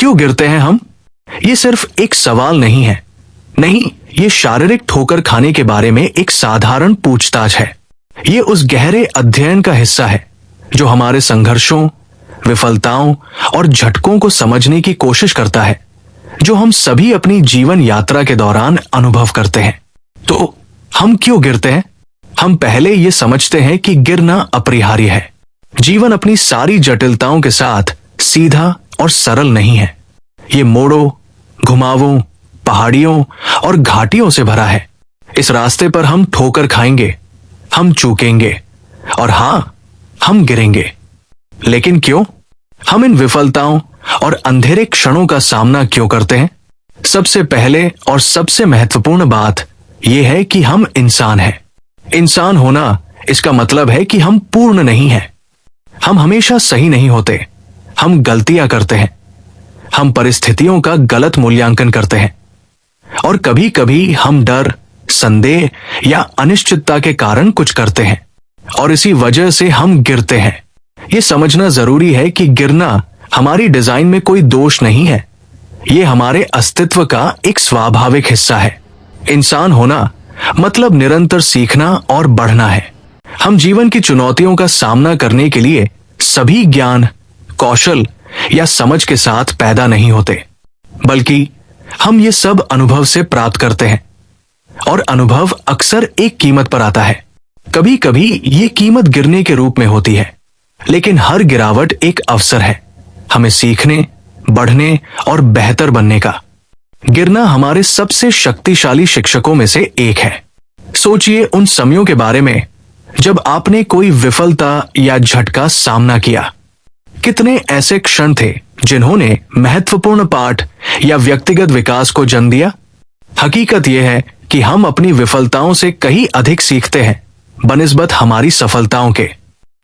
क्यों गिरते हैं हम? ये सिर्फ एक सवाल नहीं है। नहीं, ये शारीरिक ठोकर खाने के बारे में एक साधारण पूछताछ है। ये उस गहरे अध्ययन का हिस्सा है जो हमारे संघर्षों, विफलताओं और झटकों को समझने की कोशिश करता है, जो हम सभी अपनी जीवन यात्रा के दौरान अनुभव करते हैं। तो हम क्यों गिरते हैं? हम पहले ये समझते हैं कि गिरना अपरिहार्य है। जीवन अपनी सारी जटिलताओं के साथ सीधा और सरल नहीं है। ये मोड़ों, घुमावों, पहाड़ियों और घाटियों से भरा है। इस रास्ते पर हम ठोकर खाएंगे, हम चूकेंगे और हां, हम गिरेंगे। लेकिन क्यों? हम इन विफलताओं और अंधेरे क्षणों का सामना क्यों करते हैं? सबसे पहले और सबसे महत्वपूर्ण बात यह है कि हम इंसान हैं। इंसान होना इसका मतलब है कि हम पूर्ण नहीं हैं। हम हमेशा सही नहीं होते। हम गलतियां करते हैं। हम परिस्थितियों का गलत मूल्यांकन करते हैं और कभी कभी हम डर, संदेह या अनिश्चितता के कारण कुछ करते हैं और इसी वजह से हम गिरते हैं। यह समझना जरूरी है कि गिरना हमारी डिजाइन में कोई दोष नहीं है। यह हमारे अस्तित्व का एक स्वाभाविक हिस्सा है। इंसान होना मतलब निरंतर सीखना और बढ़ना है। हम जीवन की चुनौतियों का सामना करने के लिए सभी ज्ञान, कौशल या समझ के साथ पैदा नहीं होते, बल्कि हम ये सब अनुभव से प्राप्त करते हैं और अनुभव अक्सर एक कीमत पर आता है। कभी कभी ये कीमत गिरने के रूप में होती है, लेकिन हर गिरावट एक अवसर है हमें सीखने, बढ़ने और बेहतर बनने का। गिरना हमारे सबसे शक्तिशाली शिक्षकों में से एक है। सोचिए उन समयों के बारे में जब आपने कोई विफलता या झटका सामना किया। कितने ऐसे क्षण थे जिन्होंने महत्वपूर्ण पाठ या व्यक्तिगत विकास को जन्म दिया? हकीकत यह है कि हम अपनी विफलताओं से कहीं अधिक सीखते हैं बनिस्बत हमारी सफलताओं के।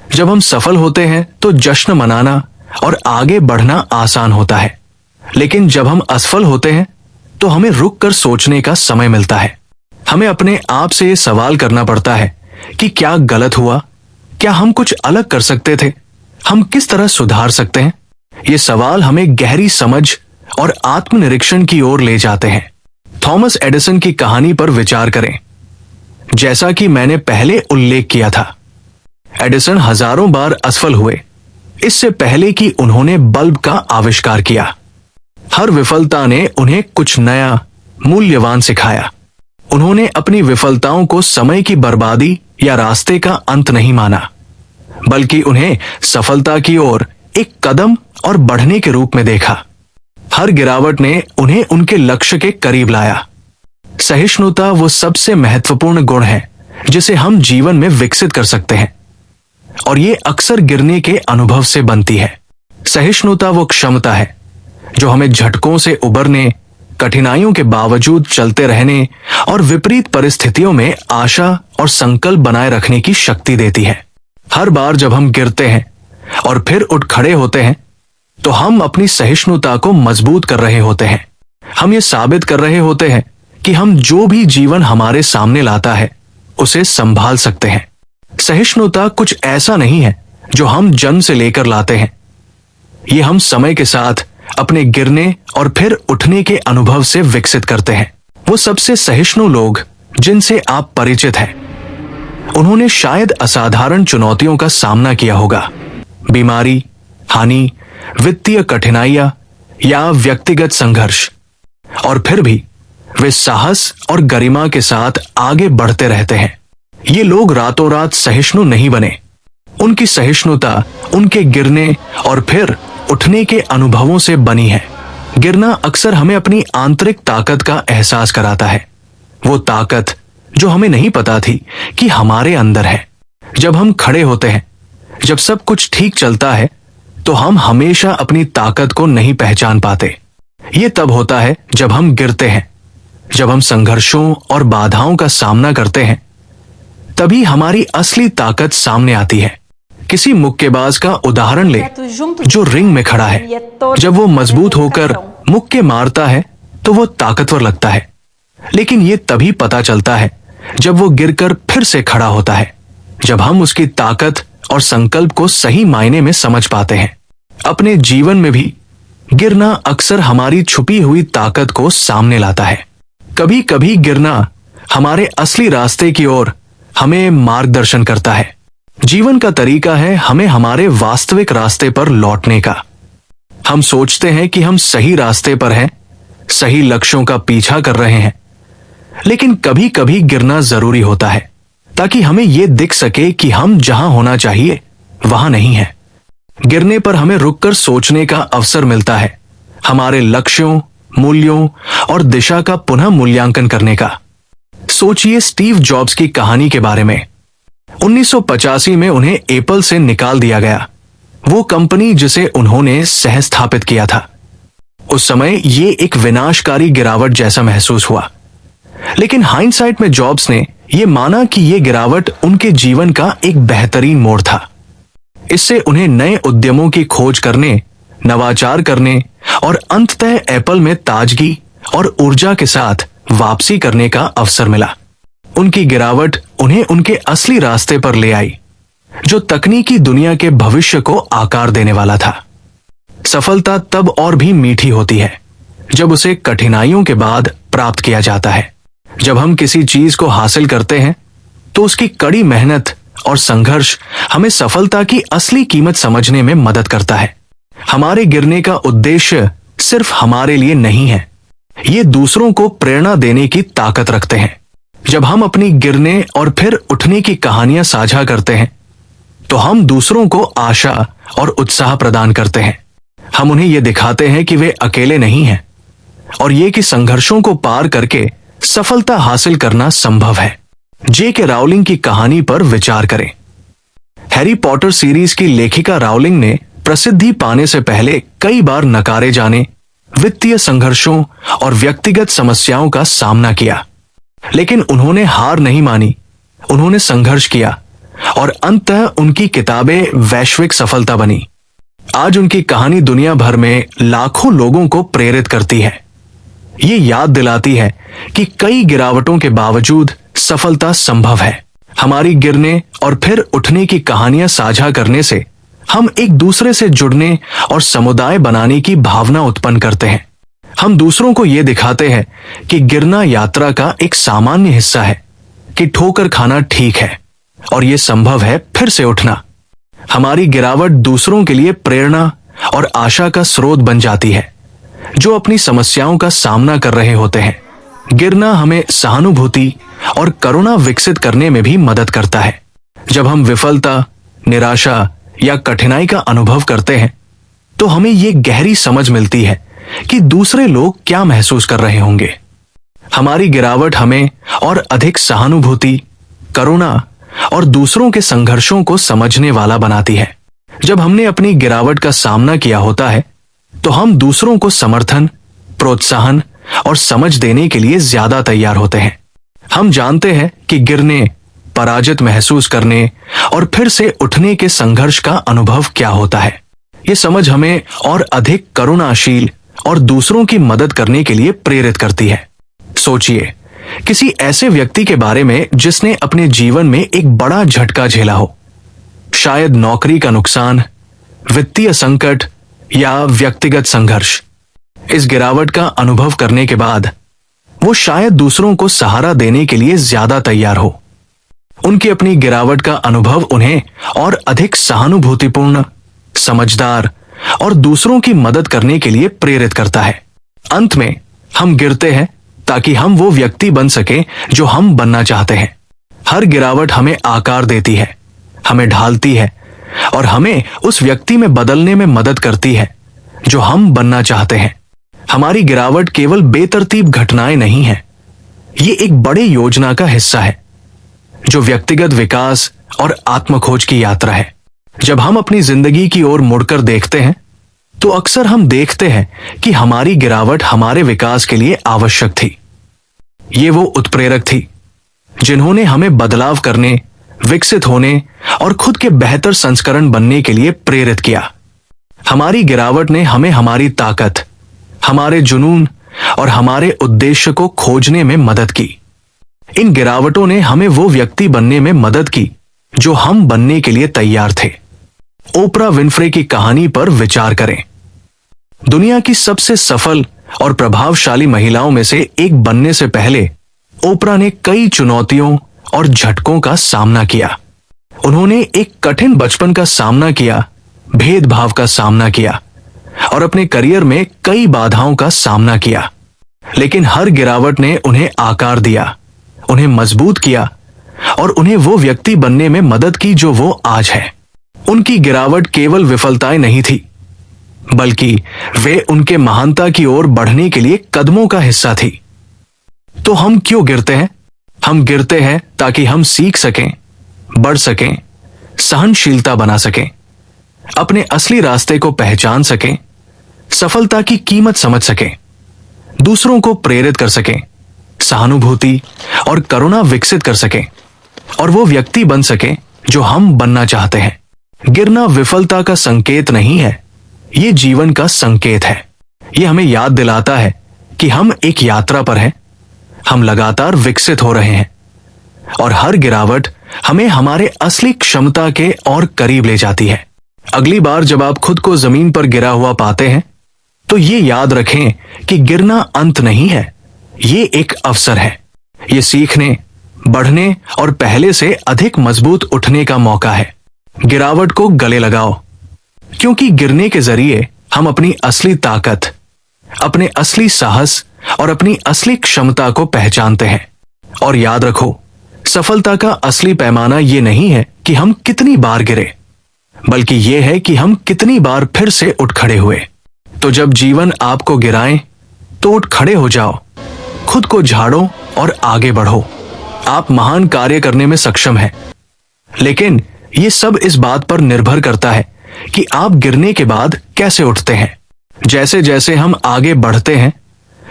जब हम सफल होते हैं तो जश्न मनाना और आगे बढ़ना आसान होता है, लेकिन जब हम असफल होते हैं तो हमें रुक कर सोचने का समय मिलता है। हमें अपने आप से ये सवाल करना पड़ता है कि क्या गलत हुआ? क्या हम कुछ अलग कर सकते थे? हम किस तरह सुधार सकते हैं? ये सवाल हमें गहरी समझ और आत्मनिरीक्षण की ओर ले जाते हैं। थॉमस एडिसन की कहानी पर विचार करें। जैसा कि मैंने पहले उल्लेख किया था, एडिसन हजारों बार असफल हुए इससे पहले कि उन्होंने बल्ब का आविष्कार किया। हर विफलता ने उन्हें कुछ नया, मूल्यवान सिखाया। उन्होंने अपनी विफलताओं को समय की बर्बादी या रास्ते का अंत नहीं माना, बल्कि उन्हें सफलता की ओर एक कदम और बढ़ने के रूप में देखा। हर गिरावट ने उन्हें उनके लक्ष्य के करीब लाया। सहिष्णुता वो सबसे महत्वपूर्ण गुण है जिसे हम जीवन में विकसित कर सकते हैं, और ये अक्सर गिरने के अनुभव से बनती है। सहिष्णुता वो क्षमता है जो हमें झटकों से उबरने, कठिनाइयों के बावजूद चलते रहने और विपरीत परिस्थितियों में आशा और संकल्प बनाए रखने की शक्ति देती है। हर बार जब हम गिरते हैं और फिर उठ खड़े होते हैं तो हम अपनी सहिष्णुता को मजबूत कर रहे होते हैं। हम ये साबित कर रहे होते हैं कि हम जो भी जीवन हमारे सामने लाता है उसे संभाल सकते हैं। सहिष्णुता कुछ ऐसा नहीं है जो हम जन्म से लेकर लाते हैं। ये हम समय के साथ अपने गिरने और फिर उठने के अनुभव से विकसित करते हैं। वो सबसे सहिष्णु लोग जिनसे आप परिचित हैं, उन्होंने शायद असाधारण चुनौतियों का सामना किया होगा, बीमारी, हानि, वित्तीय कठिनाइयां या व्यक्तिगत संघर्ष, और फिर भी वे साहस और गरिमा के साथ आगे बढ़ते रहते हैं। ये लोग रातों रात सहिष्णु नहीं बने। उनकी सहिष्णुता उनके गिरने और फिर उठने के अनुभवों से बनी है। गिरना अक्सर हमें अपनी आंतरिक ताकत का एहसास कराता है, वो ताकत जो हमें नहीं पता थी कि हमारे अंदर है। जब हम खड़े होते हैं, जब सब कुछ ठीक चलता है, तो हम हमेशा अपनी ताकत को नहीं पहचान पाते। ये तब होता है जब हम गिरते हैं, जब हम संघर्षों और बाधाओं का सामना करते हैं, तभी हमारी असली ताकत सामने आती है। किसी मुक्केबाज का उदाहरण ले जो रिंग में खड़ा है। जब वो मजबूत होकर मुक्के मारता है तो वो ताकतवर लगता है, लेकिन ये तभी पता चलता है जब वो गिरकर फिर से खड़ा होता है, जब हम उसकी ताकत और संकल्प को सही मायने में समझ पाते हैं। अपने जीवन में भी गिरना अक्सर हमारी छुपी हुई ताकत को सामने लाता है। कभी कभी गिरना हमारे असली रास्ते की ओर हमें मार्गदर्शन करता है। जीवन का तरीका है हमें हमारे वास्तविक रास्ते पर लौटने का। हम सोचते हैं कि हम सही रास्ते पर हैं, सही लक्ष्यों का पीछा कर रहे हैं, लेकिन कभी कभी गिरना जरूरी होता है ताकि हमें यह दिख सके कि हम जहां होना चाहिए वहां नहीं है। गिरने पर हमें रुककर सोचने का अवसर मिलता है, हमारे लक्ष्यों, मूल्यों और दिशा का पुनः मूल्यांकन करने का। सोचिए स्टीव जॉब्स की कहानी के बारे में। 1985 में उन्हें एप्पल से निकाल दिया गया, वो कंपनी जिसे उन्होंने सह स्थापित किया था। उस समय ये एक विनाशकारी गिरावट जैसा महसूस हुआ, लेकिन हाइंडसाइट में जॉब्स ने यह माना कि यह गिरावट उनके जीवन का एक बेहतरीन मोड़ था। इससे उन्हें नए उद्यमों की खोज करने, नवाचार करने और अंततः एप्पल में ताजगी और ऊर्जा के साथ वापसी करने का अवसर मिला। उनकी गिरावट उन्हें उनके असली रास्ते पर ले आई, जो तकनीकी दुनिया के भविष्य को आकार देने वाला था। सफलता तब और भी मीठी होती है जब उसे कठिनाइयों के बाद प्राप्त किया जाता है। जब हम किसी चीज को हासिल करते हैं तो उसकी कड़ी मेहनत और संघर्ष हमें सफलता की असली कीमत समझने में मदद करता है। हमारे गिरने का उद्देश्य सिर्फ हमारे लिए नहीं है, ये दूसरों को प्रेरणा देने की ताकत रखते हैं। जब हम अपनी गिरने और फिर उठने की कहानियां साझा करते हैं तो हम दूसरों को आशा और उत्साह प्रदान करते हैं। हम उन्हें यह दिखाते हैं कि वे अकेले नहीं हैं और ये कि संघर्षों को पार करके सफलता हासिल करना संभव है। J.K. राउलिंग की कहानी पर विचार करें। हैरी पॉटर सीरीज की लेखिका राउलिंग ने प्रसिद्धि पाने से पहले कई बार नकारे जाने, वित्तीय संघर्षों और व्यक्तिगत समस्याओं का सामना किया, लेकिन उन्होंने हार नहीं मानी। उन्होंने संघर्ष किया और अंततः उनकी किताबें वैश्विक सफलता बनी। आज उनकी कहानी दुनिया भर में लाखों लोगों को प्रेरित करती है। ये याद दिलाती है कि कई गिरावटों के बावजूद सफलता संभव है। हमारी गिरने और फिर उठने की कहानियां साझा करने से हम एक दूसरे से जुड़ने और समुदाय बनाने की भावना उत्पन्न करते हैं। हम दूसरों को यह दिखाते हैं कि गिरना यात्रा का एक सामान्य हिस्सा है, कि ठोकर खाना ठीक है और यह संभव है फिर से उठना। हमारी गिरावट दूसरों के लिए प्रेरणा और आशा का स्रोत बन जाती है, जो अपनी समस्याओं का सामना कर रहे होते हैं। गिरना हमें सहानुभूति और करुणा विकसित करने में भी मदद करता है। जब हम विफलता, निराशा या कठिनाई का अनुभव करते हैं तो हमें यह गहरी समझ मिलती है कि दूसरे लोग क्या महसूस कर रहे होंगे। हमारी गिरावट हमें और अधिक सहानुभूति, करुणा और दूसरों के संघर्षों को समझने वाला बनाती है। जब हमने अपनी गिरावट का सामना किया होता है तो हम दूसरों को समर्थन, प्रोत्साहन और समझ देने के लिए ज्यादा तैयार होते हैं। हम जानते हैं कि गिरने, पराजित महसूस करने और फिर से उठने के संघर्ष का अनुभव क्या होता है। ये समझ हमें और अधिक करुणाशील और दूसरों की मदद करने के लिए प्रेरित करती है। सोचिए किसी ऐसे व्यक्ति के बारे में जिसने अपने जीवन में एक बड़ा झटका झेला हो, शायद नौकरी का नुकसान, वित्तीय संकट या व्यक्तिगत संघर्ष। इस गिरावट का अनुभव करने के बाद वो शायद दूसरों को सहारा देने के लिए ज्यादा तैयार हो। उनकी अपनी गिरावट का अनुभव उन्हें और अधिक सहानुभूतिपूर्ण, समझदार और दूसरों की मदद करने के लिए प्रेरित करता है। अंत में हम गिरते हैं ताकि हम वो व्यक्ति बन सके जो हम बनना चाहते हैं। हर गिरावट हमें आकार देती है, हमें ढालती है और हमें उस व्यक्ति में बदलने में मदद करती है जो हम बनना चाहते हैं। हमारी गिरावट केवल बेतरतीब घटनाएं नहीं है, ये एक बड़ी योजना का हिस्सा है जो व्यक्तिगत विकास और आत्मखोज की यात्रा है। जब हम अपनी जिंदगी की ओर मुड़कर देखते हैं तो अक्सर हम देखते हैं कि हमारी गिरावट हमारे विकास के लिए आवश्यक थी। ये वो उत्प्रेरक थी जिन्होंने हमें बदलाव करने, विकसित होने और खुद के बेहतर संस्करण बनने के लिए प्रेरित किया। हमारी गिरावट ने हमें हमारी ताकत, हमारे जुनून और हमारे उद्देश्य को खोजने में मदद की। इन गिरावटों ने हमें वो व्यक्ति बनने में मदद की जो हम बनने के लिए तैयार थे। ओपरा विनफ्रे की कहानी पर विचार करें। दुनिया की सबसे सफल और प्रभावशाली महिलाओं में से एक बनने से पहले ओपरा ने कई चुनौतियों और झटकों का सामना किया। उन्होंने एक कठिन बचपन का सामना किया, भेदभाव का सामना किया और अपने करियर में कई बाधाओं का सामना किया। लेकिन हर गिरावट ने उन्हें आकार दिया, उन्हें मजबूत किया और उन्हें वो व्यक्ति बनने में मदद की जो वो आज है। उनकी गिरावट केवल विफलताएं नहीं थी, बल्कि वे उनके महानता की ओर बढ़ने के लिए कदमों का हिस्सा थी। तो हम क्यों गिरते हैं? हम गिरते हैं ताकि हम सीख सकें, बढ़ सकें, सहनशीलता बना सकें, अपने असली रास्ते को पहचान सकें, सफलता की कीमत समझ सकें, दूसरों को प्रेरित कर सकें, सहानुभूति और करुणा विकसित कर सकें और वो व्यक्ति बन सकें जो हम बनना चाहते हैं। गिरना विफलता का संकेत नहीं है, ये जीवन का संकेत है। ये हमें याद दिलाता है कि हम एक यात्रा पर हैं, हम लगातार विकसित हो रहे हैं और हर गिरावट हमें हमारे असली क्षमता के और करीब ले जाती है। अगली बार जब आप खुद को जमीन पर गिरा हुआ पाते हैं तो ये याद रखें कि गिरना अंत नहीं है, ये एक अवसर है। ये सीखने, बढ़ने और पहले से अधिक मजबूत उठने का मौका है। गिरावट को गले लगाओ, क्योंकि गिरने के जरिए हम अपनी असली ताकत, अपने असली साहस और अपनी असली क्षमता को पहचानते हैं। और याद रखो, सफलता का असली पैमाना ये नहीं है कि हम कितनी बार गिरे, बल्कि यह है कि हम कितनी बार फिर से उठ खड़े हुए। तो जब जीवन आपको गिराए तो उठ खड़े हो जाओ, खुद को झाड़ो और आगे बढ़ो। आप महान कार्य करने में सक्षम हैं, लेकिन ये सब इस बात पर निर्भर करता है कि आप गिरने के बाद कैसे उठते हैं। जैसे जैसे हम आगे बढ़ते हैं,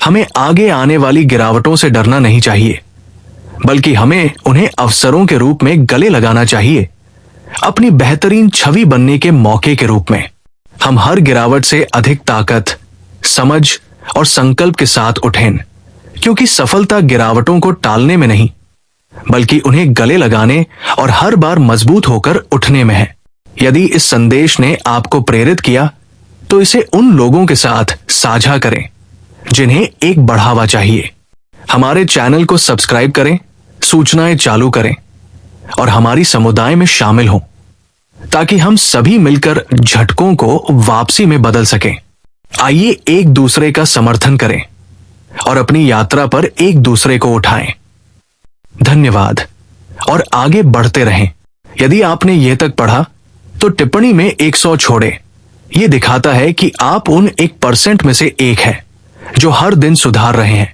हमें आगे आने वाली गिरावटों से डरना नहीं चाहिए, बल्कि हमें उन्हें अवसरों के रूप में गले लगाना चाहिए, अपनी बेहतरीन छवि बनने के मौके के रूप में। हम हर गिरावट से अधिक ताकत, समझ और संकल्प के साथ उठें, क्योंकि सफलता गिरावटों को टालने में नहीं, बल्कि उन्हें गले लगाने और हर बार मजबूत होकर उठने में है। यदि इस संदेश ने आपको प्रेरित किया तो इसे उन लोगों के साथ साझा करें जिन्हें एक बढ़ावा चाहिए। हमारे चैनल को सब्सक्राइब करें, सूचनाएं चालू करें और हमारी समुदाय में शामिल हों, ताकि हम सभी मिलकर झटकों को वापसी में बदल सकें। आइए एक दूसरे का समर्थन करें और अपनी यात्रा पर एक दूसरे को उठाएं। धन्यवाद और आगे बढ़ते रहें। यदि आपने यह तक पढ़ा तो टिप्पणी में 100 छोड़े। यह दिखाता है कि आप उन 1% में से एक हैं जो हर दिन सुधार रहे हैं।